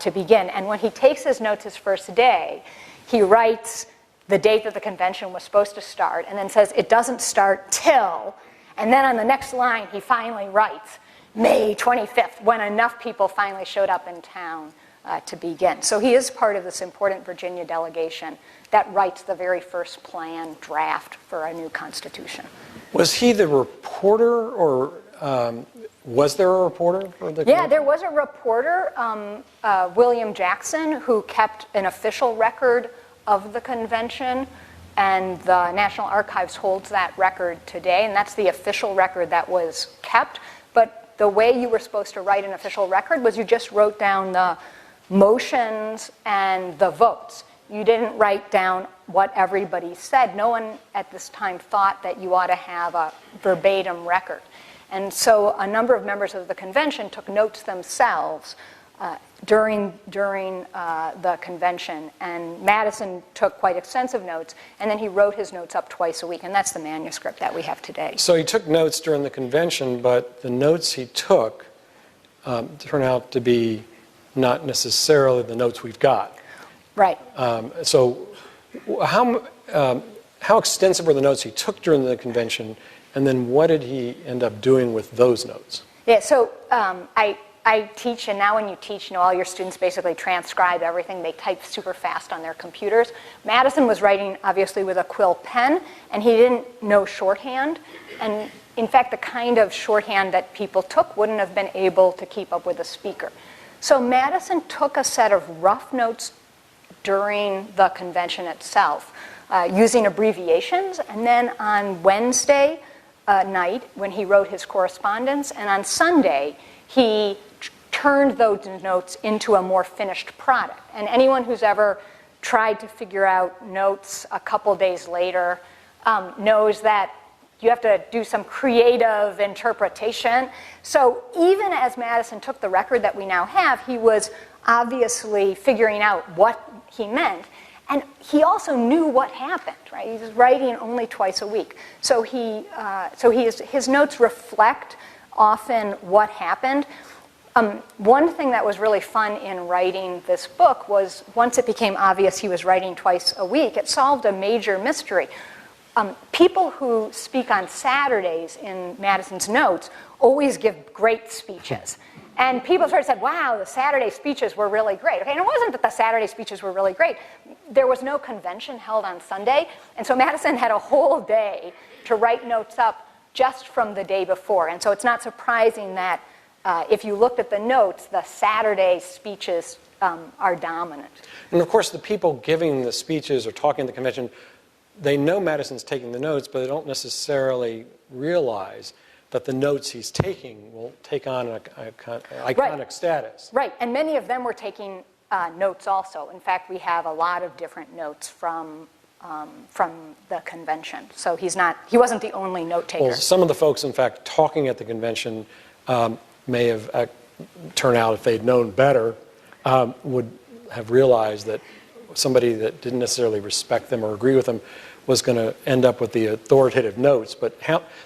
to begin. And when he takes his notes his first day, he writes the date that the convention was supposed to start and then says it doesn't start till, and then on the next line he finally writes May 25th, when enough people finally showed up in town to begin. So he is part of this important Virginia delegation that writes the very first plan draft for a new constitution. Was he the reporter, or was there a reporter for the? Yeah, there was a reporter, William Jackson, who kept an official record of the convention, and the National Archives holds that record today, and that's the official record that was kept. But the way you were supposed to write an official record was you just wrote down the motions and the votes. You didn't write down what everybody said. No one at this time thought that you ought to have a verbatim record. And so a number of members of the convention took notes themselves during the convention. And Madison took quite extensive notes, and then he wrote his notes up twice a week, and that's the manuscript that we have today. So he took notes during the convention, but the notes he took turn out to be not necessarily the notes we've got. Right. So how extensive were the notes he took during the convention, and then what did he end up doing with those notes? Yeah, so I teach, and now when you teach, all your students basically transcribe everything. They type super fast on their computers. Madison was writing, obviously, with a quill pen, and he didn't know shorthand. And in fact, the kind of shorthand that people took wouldn't have been able to keep up with a speaker. So Madison took a set of rough notes during the convention itself, using abbreviations, and then on Wednesday night, when he wrote his correspondence, and on Sunday, he turned those notes into a more finished product. And anyone who's ever tried to figure out notes a couple days later knows that you have to do some creative interpretation. So even as Madison took the record that we now have, he was obviously figuring out what he meant. And he also knew what happened, right? He was writing only twice a week. So his notes reflect often what happened. One thing that was really fun in writing this book was once it became obvious he was writing twice a week, it solved a major mystery. People who speak on Saturdays in Madison's notes always give great speeches. And people sort of said, wow, the Saturday speeches were really great. Okay, and it wasn't that the Saturday speeches were really great. There was no convention held on Sunday, and so Madison had a whole day to write notes up just from the day before. And so it's not surprising that if you looked at the notes, the Saturday speeches are dominant. And of course, the people giving the speeches or talking at the convention, they know Madison's taking the notes, but they don't necessarily realize that the notes he's taking will take on an iconic status. Right, and many of them were taking notes also. In fact, we have a lot of different notes from the convention. So he wasn't the only note taker. Well, some of the folks, in fact, talking at the convention may have turned out, if they'd known better, would have realized that somebody that didn't necessarily respect them or agree with them was going to end up with the authoritative notes.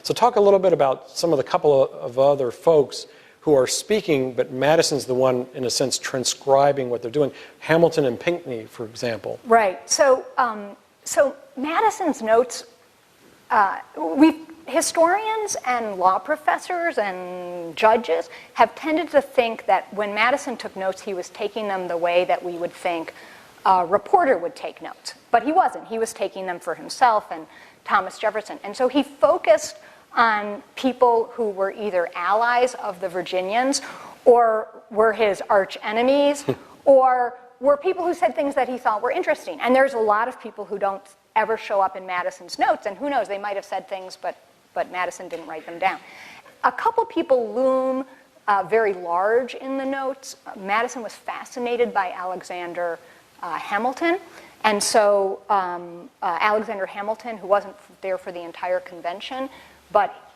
So talk a little bit about some of the couple of other folks who are speaking, but Madison's the one, in a sense, transcribing what they're doing. Hamilton and Pinckney, for example. Right. So Madison's notes, historians and law professors and judges have tended to think that when Madison took notes, he was taking them the way that we would think a reporter would take notes. But he wasn't. He was taking them for himself and Thomas Jefferson. And so he focused on people who were either allies of the Virginians or were his arch enemies or were people who said things that he thought were interesting. And there's a lot of people who don't ever show up in Madison's notes, and who knows, they might have said things, but Madison didn't write them down. A couple people loom very large in the notes. Madison was fascinated by Alexander Hamilton, and so Alexander Hamilton, who wasn't there for the entire convention, but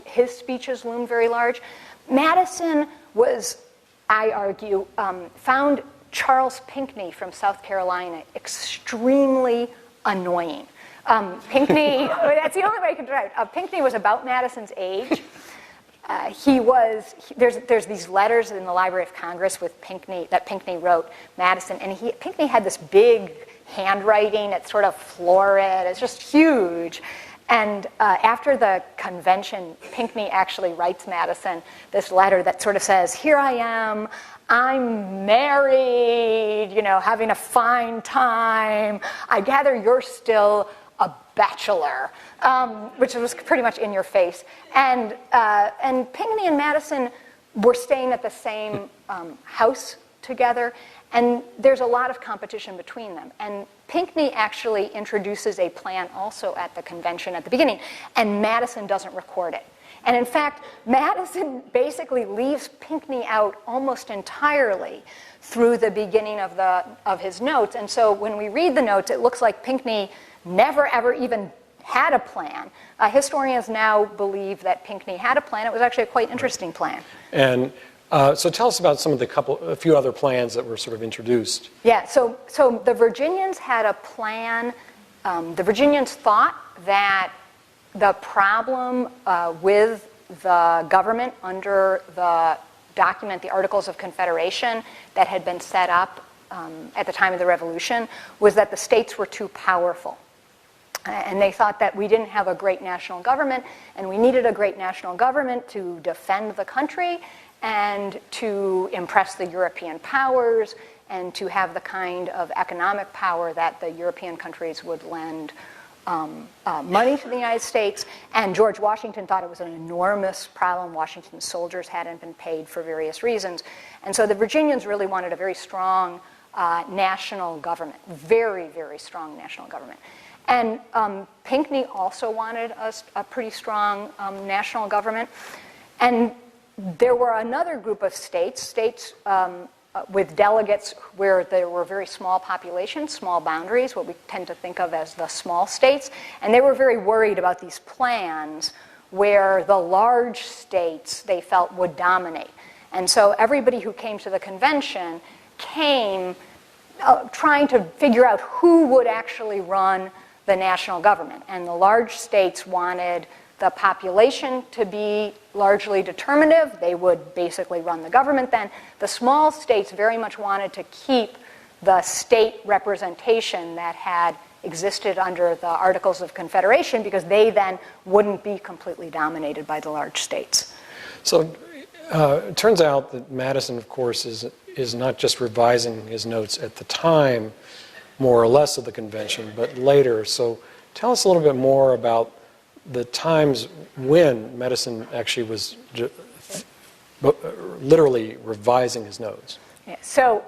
his speeches loomed very large. Madison was, I argue, found Charles Pinckney from South Carolina extremely annoying. Pinckney, that's the only way I can describe it. Pinckney was about Madison's age. There's these letters in the Library of Congress with Pinckney that Pinckney wrote Madison, and Pinckney had this big handwriting. It's sort of florid. It's just huge. And after the convention, Pinckney actually writes Madison this letter that sort of says, "Here I am. I'm married, having a fine time. I gather you're still a bachelor," which was pretty much in your face. And Pinckney and Madison were staying at the same house together, and there's a lot of competition between them. And Pinckney actually introduces a plan also at the convention at the beginning, and Madison doesn't record it. And in fact, Madison basically leaves Pinckney out almost entirely through the beginning of his notes. And so when we read the notes, it looks like Pinckney never, ever even had a plan. Historians now believe that Pinckney had a plan. It was actually a quite interesting plan. And so tell us about a few other plans that were sort of introduced. Yeah, so the Virginians had a plan. The Virginians thought that the problem with the government under the document, the Articles of Confederation, that had been set up at the time of the Revolution, was that the states were too powerful. And they thought that we didn't have a great national government, and we needed a great national government to defend the country and to impress the European powers and to have the kind of economic power that the European countries would lend money to the United States. And George Washington thought it was an enormous problem. Washington's soldiers hadn't been paid for various reasons. And so the Virginians really wanted a very strong national government, very, very strong national government. And Pinckney also wanted a pretty strong national government. And there were another group of states with delegates where there were very small populations, small boundaries, what we tend to think of as the small states. And they were very worried about these plans where the large states, they felt, would dominate. And so everybody who came to the convention came trying to figure out who would actually run the national government. And the large states wanted the population to be largely determinative. They would basically run the government then. The small states very much wanted to keep the state representation that had existed under the Articles of Confederation because they then wouldn't be completely dominated by the large states. So it turns out that Madison, of course, is not just revising his notes at the time, more or less, of the convention, but later. So tell us a little bit more about the times when Madison actually was literally revising his notes. Yeah. So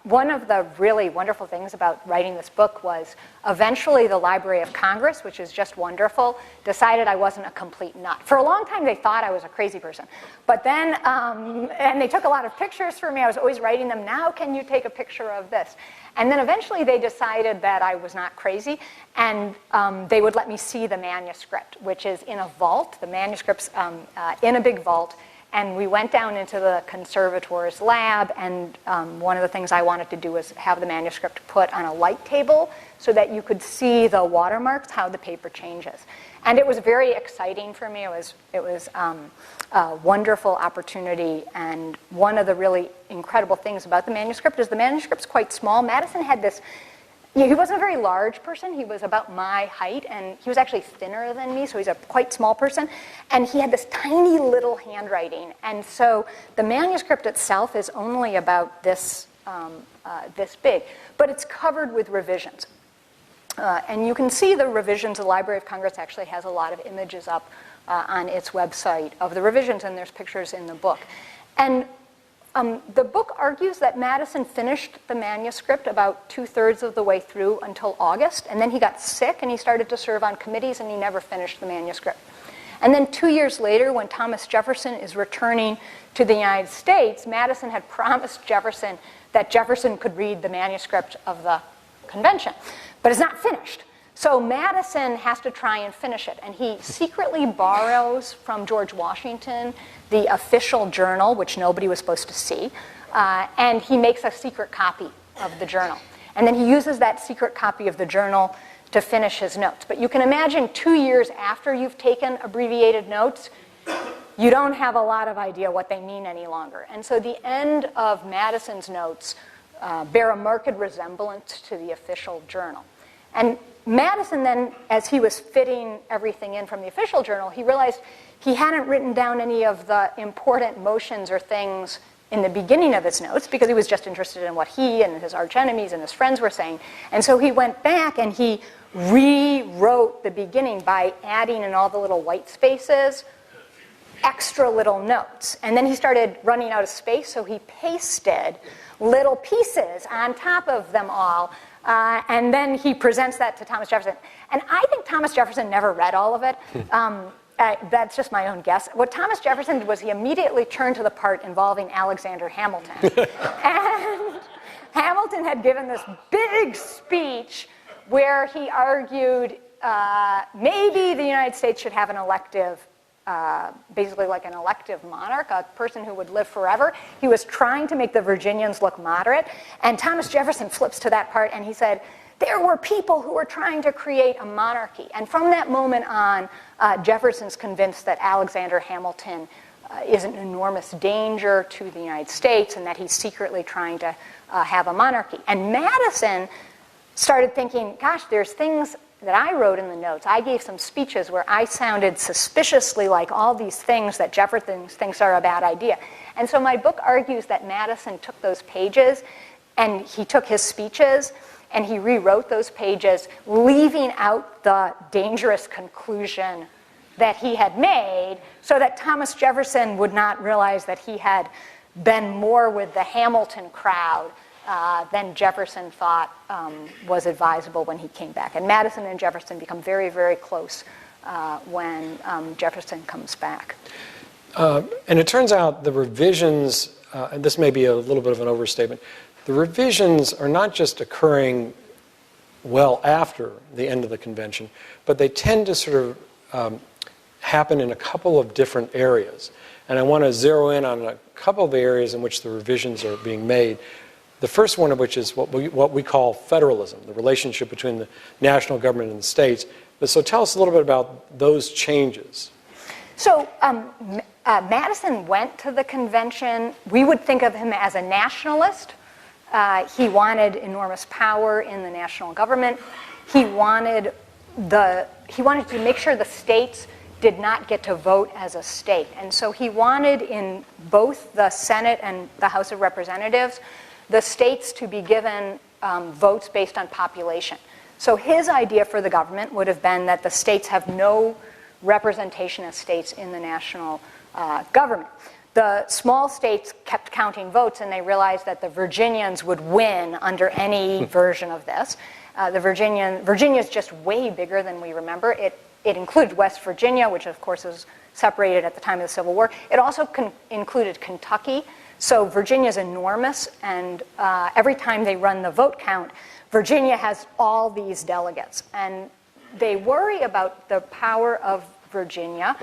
one of the really wonderful things about writing this book was eventually the Library of Congress, which is just wonderful, decided I wasn't a complete nut. For a long time, they thought I was a crazy person. But then, and they took a lot of pictures for me. I was always writing them, "Now can you take a picture of this?" And then eventually they decided that I was not crazy, and they would let me see the manuscript, which is in a vault. The manuscript's in a big vault. And we went down into the conservator's lab, and one of the things I wanted to do was have the manuscript put on a light table so that you could see the watermarks, how the paper changes. And it was very exciting for me. It was a wonderful opportunity, and one of the really incredible things about the manuscript is the manuscript's quite small. Madison had this. He wasn't a very large person. He was about my height, and he was actually thinner than me, so he's a quite small person. And he had this tiny little handwriting. And so the manuscript itself is only about this big, but it's covered with revisions. And you can see the revisions. The Library of Congress actually has a lot of images up on its website of the revisions, and there's pictures in the book. And the book argues that Madison finished the manuscript about 2/3 of the way through until August, and then he got sick and he started to serve on committees and he never finished the manuscript. And then 2 years later, when Thomas Jefferson is returning to the United States, Madison had promised Jefferson that Jefferson could read the manuscript of the convention, but it's not finished. So Madison has to try and finish it, and he secretly borrows from George Washington the official journal, which nobody was supposed to see, and he makes a secret copy of the journal. And then he uses that secret copy of the journal to finish his notes. But you can imagine 2 years after you've taken abbreviated notes, you don't have a lot of idea what they mean any longer. And so the end of Madison's notes bear a marked resemblance to the official journal. And Madison then, as he was fitting everything in from the official journal, he realized he hadn't written down any of the important motions or things in the beginning of his notes because he was just interested in what he and his archenemies and his friends were saying. And so he went back and he rewrote the beginning by adding in all the little white spaces extra little notes. And then he started running out of space, so he pasted little pieces on top of them all. And then he presents that to Thomas Jefferson. And I think Thomas Jefferson never read all of it. That's just my own guess. What Thomas Jefferson did was he immediately turned to the part involving Alexander Hamilton. And Hamilton had given this big speech where he argued maybe the United States should have an elective basically like an elective monarch, a person who would live forever. He was trying to make the Virginians look moderate. And Thomas Jefferson flips to that part and he said, there were people who were trying to create a monarchy. And from that moment on, Jefferson's convinced that Alexander Hamilton is an enormous danger to the United States and that he's secretly trying to have a monarchy. And Madison started thinking, gosh, there's things that I wrote in the notes. I gave some speeches where I sounded suspiciously like all these things that Jefferson thinks are a bad idea. And so my book argues that Madison took those pages and he took his speeches and he rewrote those pages, leaving out the dangerous conclusion that he had made so that Thomas Jefferson would not realize that he had been more with the Hamilton crowd than Jefferson thought was advisable when he came back. And Madison and Jefferson become very, very close when Jefferson comes back. And it turns out the revisions, and this may be a little bit of an overstatement, the revisions are not just occurring well after the end of the convention, but they tend to sort of happen in a couple of different areas. And I want to zero in on a couple of the areas in which the revisions are being made. The first one of which is what we call federalism, the relationship between the national government and the states. But so tell us a little bit about those changes. So Madison went to the convention. We would think of him as a nationalist. He wanted enormous power in the national government. He wanted to make sure the states did not get to vote as a state. And so he wanted in both the Senate and the House of Representatives the states to be given votes based on population. So his idea for the government would have been that the states have no representation as states in the national government. The small states kept counting votes, and they realized that the Virginians would win under any version of this. Virginia is just way bigger than we remember. It included West Virginia, which of course was separated at the time of the Civil War. It also included Kentucky. So Virginia is enormous, and every time they run the vote count, Virginia has all these delegates. And they worry about the power of Virginia,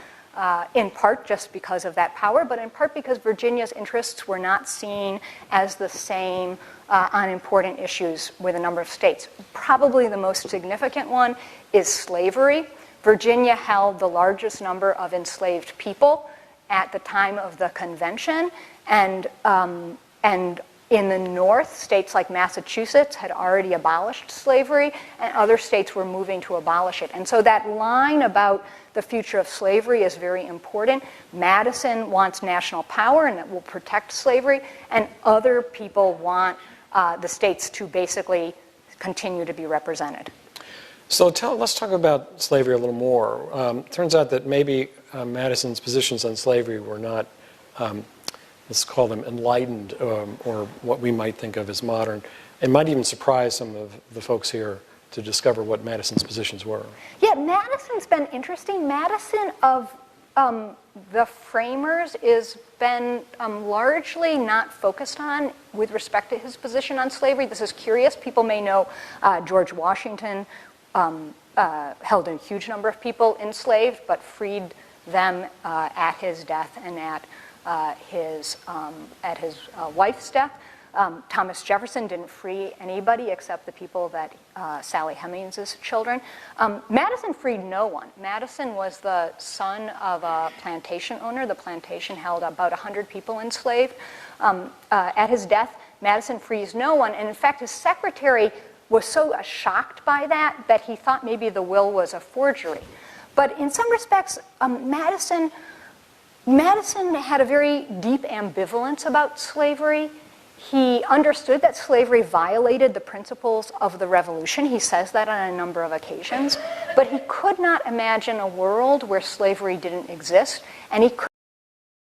in part just because of that power, but in part because Virginia's interests were not seen as the same on important issues with a number of states. Probably the most significant one is slavery. Virginia held the largest number of enslaved people at the time of the convention, and in the North, states like Massachusetts had already abolished slavery, and other states were moving to abolish it. And so that line about the future of slavery is very important. Madison wants national power, and it will protect slavery, and other people want the states to basically continue to be represented. So let's talk about slavery a little more. Turns out that maybe Madison's positions on slavery were not, let's call them enlightened, or what we might think of as modern. It might even surprise some of the folks here to discover what Madison's positions were. Yeah, Madison's been interesting. Madison of the framers is been largely not focused on with respect to his position on slavery. This is curious. People may know George Washington held a huge number of people enslaved, but freed them at his death and at his wife's death. Thomas Jefferson didn't free anybody except the people that Sally Hemings's children. Madison freed no one. Madison was the son of a plantation owner. The plantation held about 100 people enslaved. At his death, Madison frees no one, and in fact, his secretary was so shocked by that he thought maybe the will was a forgery. But in some respects, Madison had a very deep ambivalence about slavery. He understood that slavery violated the principles of the Revolution. He says that on a number of occasions. But he could not imagine a world where slavery didn't exist, and he could